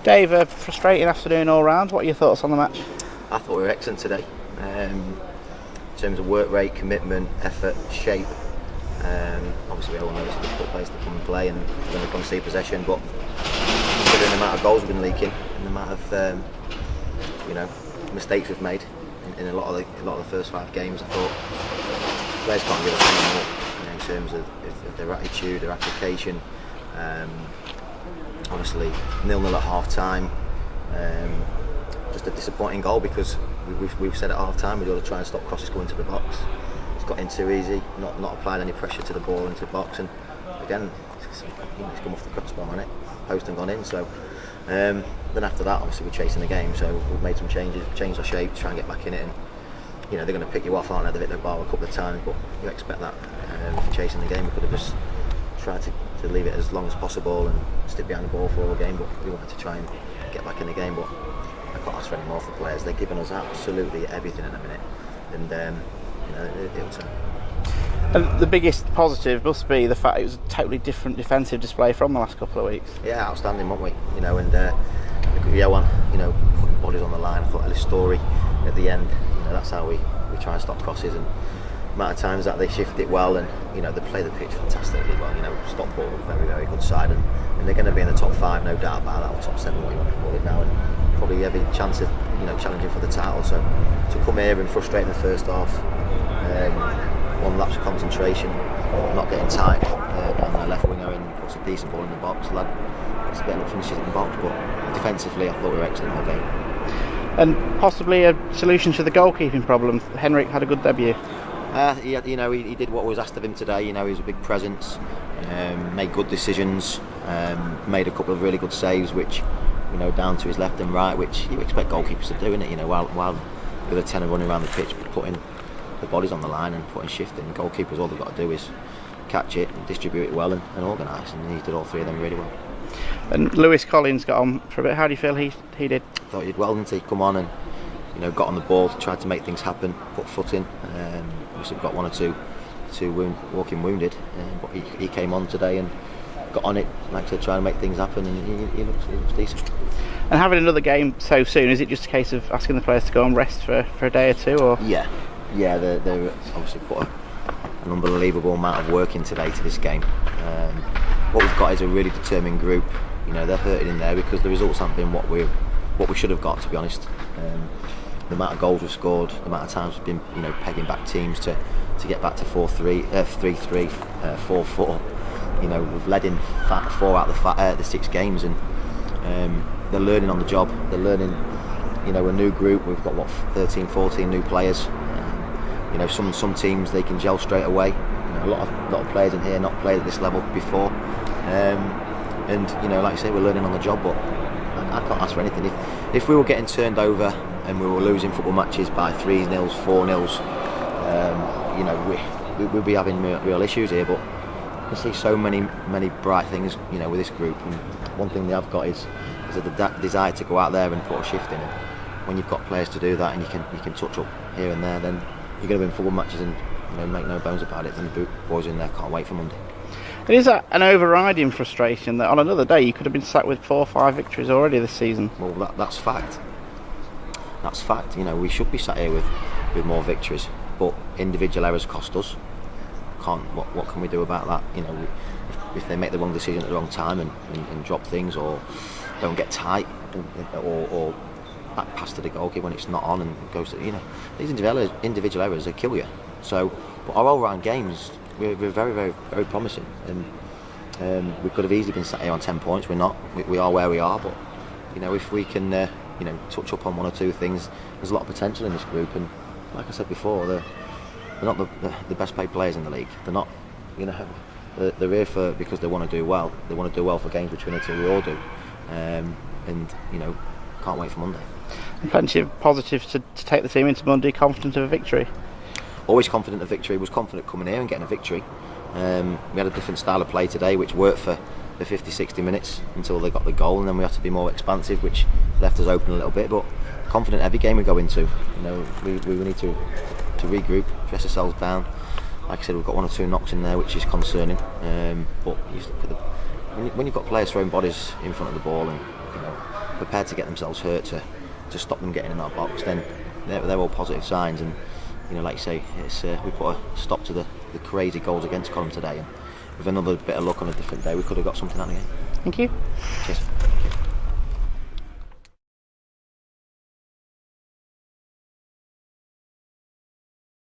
Dave, a frustrating afternoon all round. What are your thoughts on the match? I thought we were excellent today. In terms of work rate, commitment, effort, shape. Obviously we all know it's a difficult place to come and play and when they concede possession, but considering the amount of goals we've been leaking and the amount of mistakes we've made in a lot of the first 5 games, I thought players can't give us any more, in terms of their attitude, their application. Honestly, 0-0 at half time. Just a disappointing goal because we've said at half time we've got to try and stop crosses going to the box. It's got in too easy, not applied any pressure to the ball into the box, and again it's come off the crossbar on it, post and gone in. So then after that, obviously we're chasing the game, so we've made some changes, changed our shape, try and get back in it, and they're going to pick you off, aren't they? They've hit the bar a couple of times, but you expect that. If you're chasing the game, we could have just tried to leave it as long as possible and stick behind the ball for all the game, but we wanted to try and get back in the game. But I can't ask for any more for players. They're giving us absolutely everything in a minute, and it'll turn. And the biggest positive must be the fact it was a totally different defensive display from the last couple of weeks. Yeah, outstanding, weren't we? And Johan, putting bodies on the line. I thought Dale Storey at the end. That's how we try and stop crosses, and the amount of times that they shift it well, and they play the pitch fantastically well. Stockport are a very, very good side, and they're going to be in the top 5, no doubt about that, or top 7, what you want to call it now, and probably every chance of challenging for the title. So to come here and frustrate in the first half, one lapse of concentration, not getting tight down the left winger, and puts a decent ball in the box. Lad gets a bit of finishes in the box, but defensively I thought we were excellent all game. And possibly a solution to the goalkeeping problem. Henrik had a good debut. He did what was asked of him today. He was a big presence, made good decisions, made a couple of really good saves, which down to his left and right, which you expect goalkeepers to do, innit? While the other 10 are running around the pitch, putting the bodies on the line and putting shifting. Goalkeepers, all they've got to do is catch it, and distribute it well, and organise. And he did all 3 of them really well. And Lewis Collins got on for a bit. How do you feel he did? I thought he did well, didn't he? Come on and got on the ball, tried to make things happen, put foot in. Obviously got 1 or 2 walking wounded, but he came on today and got on it, like I said, trying to make things happen, and he looks decent. And having another game so soon, is it just a case of asking the players to go and rest for a day or 2? Or yeah, they obviously put an unbelievable amount of work in today to this game. What we've got is a really determined group. They're hurting in there because the results haven't been what we should have got, to be honest. The amount of goals we've scored, the amount of times we've been pegging back teams to get back to 4-3, 3-3, 4-4. We've led in 4 out of the 6 games, and they're learning on the job. They're learning, a new group. We've got 13, 14 new players. Some teams they can gel straight away. A lot of players in here not played at this level before, and like I say, we're learning on the job. But I can't ask for anything. If we were getting turned over and we were losing football matches by 3-0, 4-0, we'd be having real issues here. But I see so many bright things, with this group. And one thing they have got is a desire to go out there and put a shift in it. When you've got players to do that, and you can touch up here and there, then you're going to win football matches, and make no bones about it. Then the boys in there can't wait for Monday. And is that an overriding frustration that on another day you could have been sat with 4 or 5 victories already this season? Well, that's fact. That's fact. We should be sat here with more victories, but individual errors cost us. What can we do about that? If they make the wrong decision at the wrong time and drop things, or don't get tight, or back pass to the goalkeeper when it's not on and goes to these individual errors they kill you. So, but our all-round games we're very, very, very promising, and we could have easily been sat here on 10 points. We're not. We are where we are, but if we can touch up on 1 or 2 things, there's a lot of potential in this group. And like I said before, they're not the best paid players in the league. They're not, they're here because they want to do well. They want to do well for Gainsborough Trinity. We all do, and can't wait for Monday. And plenty of positives to take the team into Monday, confident of a victory. Always confident of victory. Was confident coming here and getting a victory. We had a different style of play today, which worked for the 50-60 minutes until they got the goal, and then we had to be more expansive, which left us open a little bit. But confident every game we go into. We need to regroup, dress ourselves down. Like I said, we've got 1 or 2 knocks in there, which is concerning. But you look at when you've got players throwing bodies in front of the ball, and prepared to get themselves hurt to stop them getting in that box, then they're all positive signs. And you know, like you say, it's we put a stop to the crazy goals against column today, and with another bit of luck on a different day, we could have got something out of the game. Thank you. Cheers.